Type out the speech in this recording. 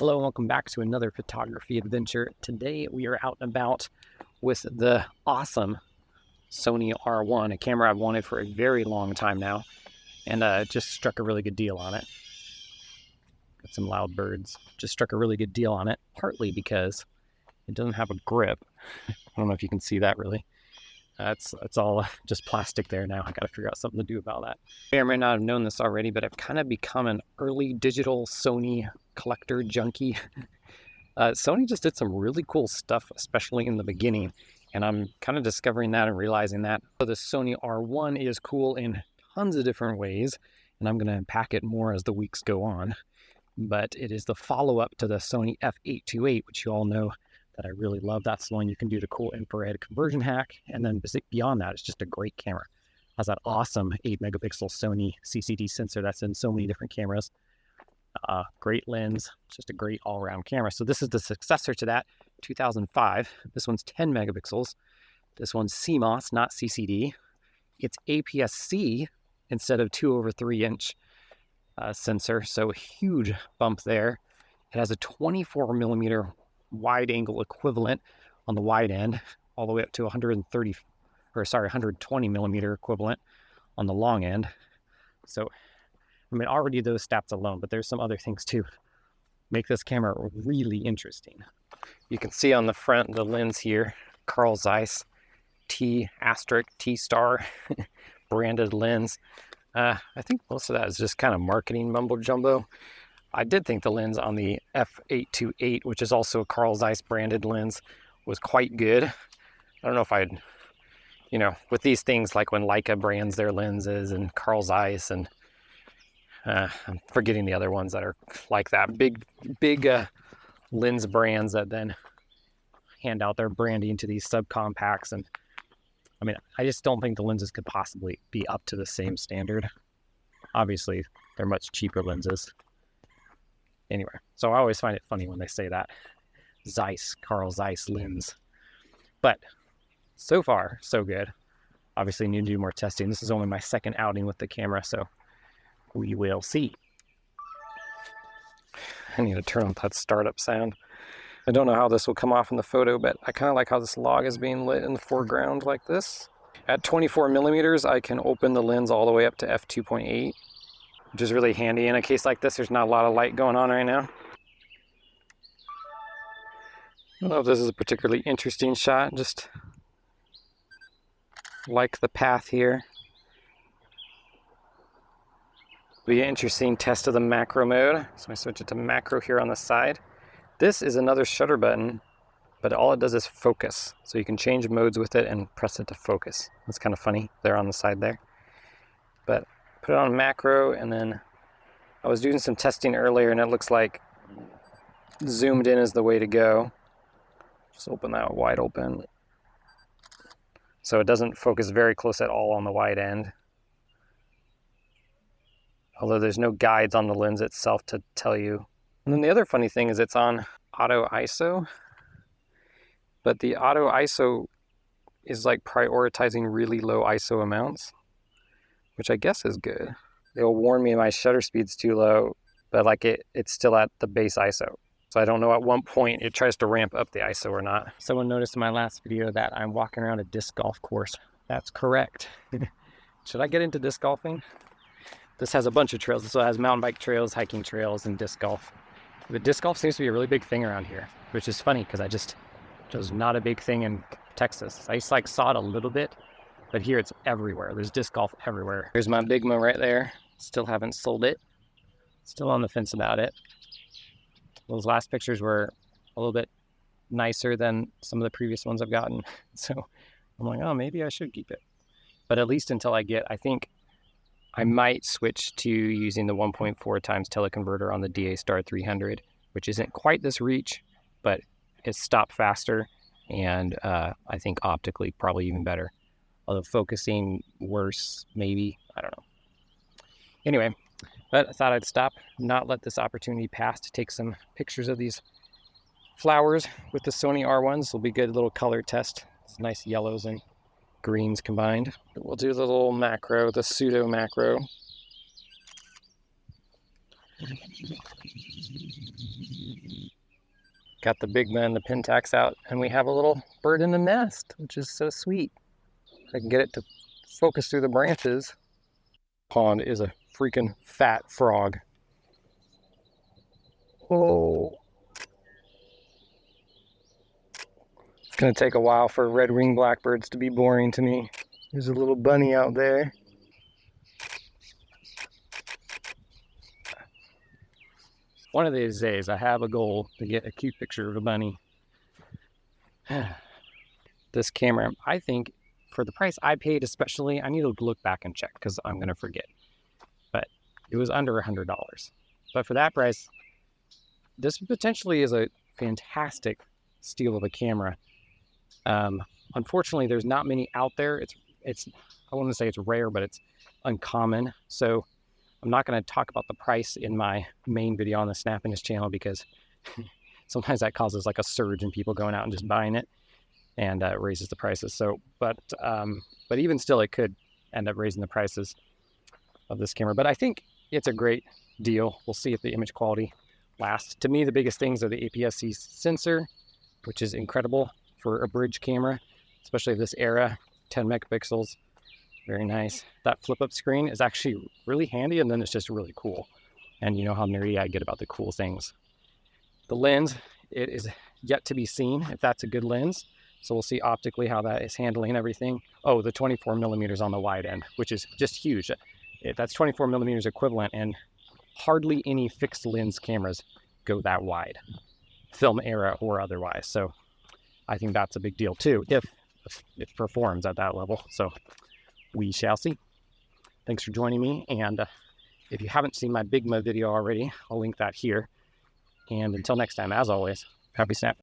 Hello and welcome back to another photography adventure. Today we are out and about with the awesome Sony R1, a camera I've wanted for a very long time now, and just struck a really good deal on it. Got some loud birds. Just struck a really good deal on it, partly because it doesn't have a grip. I don't know if you can see that really. It's all just plastic there now. I got to figure out something to do about that. You may or may not have known this already, but I've kind of become an early digital Sony collector junkie. Sony just did some really cool stuff, especially in the beginning, and I'm kind of discovering that and realizing that. So the Sony R1 is cool in tons of different ways, and I'm going to unpack it more as the weeks go on. But it is the follow-up to the Sony f828, which you all know that I really love. That's the one you can do the cool infrared conversion hack, and then beyond that, it's just a great camera. It has that awesome 8-megapixel Sony CCD sensor that's in so many different cameras. Great lens, just a great all-around camera. So this is the successor to that, 2005. This one's 10 megapixels. This one's CMOS, not CCD. It's APS-C instead of 2/3" sensor, so a huge bump there. It has a 24 millimeter wide angle equivalent on the wide end, all the way up to 120 millimeter equivalent on the long end. So, I mean, already those stats alone, but there's some other things too. Make this camera really interesting. You can see on the front, the lens here, Carl Zeiss T** T* branded lens. I think most of that is just kind of marketing mumbo jumbo. I did think the lens on the f828, which is also a Carl Zeiss branded lens, was quite good. I don't know if I'd, with these things, like when Leica brands their lenses and Carl Zeiss, and I'm forgetting the other ones that are like that, big lens brands that then hand out their branding to these subcompacts. And I mean, I just don't think the lenses could possibly be up to the same standard. Obviously, they're much cheaper lenses. Anyway, so I always find it funny when they say that. Carl Zeiss lens. But so far, so good. Obviously, need to do more testing. This is only my second outing with the camera, so we will see. I need to turn on that startup sound. I don't know how this will come off in the photo, but I kind of like how this log is being lit in the foreground like this. At 24 millimeters, I can open the lens all the way up to f2.8, which is really handy. In a case like this, there's not a lot of light going on right now. I don't know if this is a particularly interesting shot, just like the path here. Be an interesting test of the macro mode. So I switch it to macro here on the side. This is another shutter button, but all it does is focus. So you can change modes with it and press it to focus. That's kind of funny there on the side there. But put it on macro, and then I was doing some testing earlier and it looks like zoomed in is the way to go. Just open that wide open. So it doesn't focus very close at all on the wide end. Although there's no guides on the lens itself to tell you. And then the other funny thing is it's on auto ISO, but the auto ISO is like prioritizing really low ISO amounts, which I guess is good. It'll warn me my shutter speed's too low, but like it's still at the base ISO. So I don't know at what point it tries to ramp up the ISO or not. Someone noticed in my last video that I'm walking around a disc golf course. That's correct. Should I get into disc golfing? This has a bunch of trails. This has mountain bike trails, hiking trails, and disc golf. But disc golf seems to be a really big thing around here, which is funny because it was not a big thing in Texas. I used to saw it a little bit, but here it's everywhere. There's disc golf everywhere. Here's my Bigma right there. Still haven't sold it. Still on the fence about it. Those last pictures were a little bit nicer than some of the previous ones I've gotten. So I'm like, oh, maybe I should keep it. But at least until I think I might switch to using the 1.4 times teleconverter on the DA-Star 300, which isn't quite this reach, but it's stopped faster, and I think optically probably even better. Although focusing worse, maybe, I don't know. Anyway, but I thought I'd stop, not let this opportunity pass to take some pictures of these flowers with the Sony R1s. This will be a good little color test. It's nice yellows and greens combined. We'll do the little macro, the pseudo macro. Got the Big Ben, the Pentax out, and we have a little bird in the nest, which is so sweet. I can get it to focus through the branches. Pond is a freaking fat frog. Oh. It's gonna take a while for red-winged blackbirds to be boring to me. There's a little bunny out there. One of these days, I have a goal to get a cute picture of a bunny. This camera, I think, for the price I paid especially, I need to look back and check because I'm going to forget. But it was under $100. But for that price, this potentially is a fantastic steal of a camera. Unfortunately, there's not many out there. It's I wouldn't say it's rare, but it's uncommon. So I'm not going to talk about the price in my main video on the Snappiness channel because sometimes that causes like a surge in people going out and just buying it, and raises the prices. So, but even still, it could end up raising the prices of this camera. But I think it's a great deal. We'll see if the image quality lasts. To me, the biggest things are the APS-C sensor, which is incredible for a bridge camera, especially this era, 10 megapixels. Very nice. That flip-up screen is actually really handy, and then it's just really cool. And you know how nerdy I get about the cool things. The lens, it is yet to be seen if that's a good lens. So we'll see optically how that is handling everything. Oh, the 24 millimeters on the wide end, which is just huge. That's 24 millimeters equivalent, and hardly any fixed lens cameras go that wide, film era or otherwise. So I think that's a big deal too, if it performs at that level. So we shall see. Thanks for joining me. And if you haven't seen my Bigma video already, I'll link that here. And until next time, as always, happy snapping.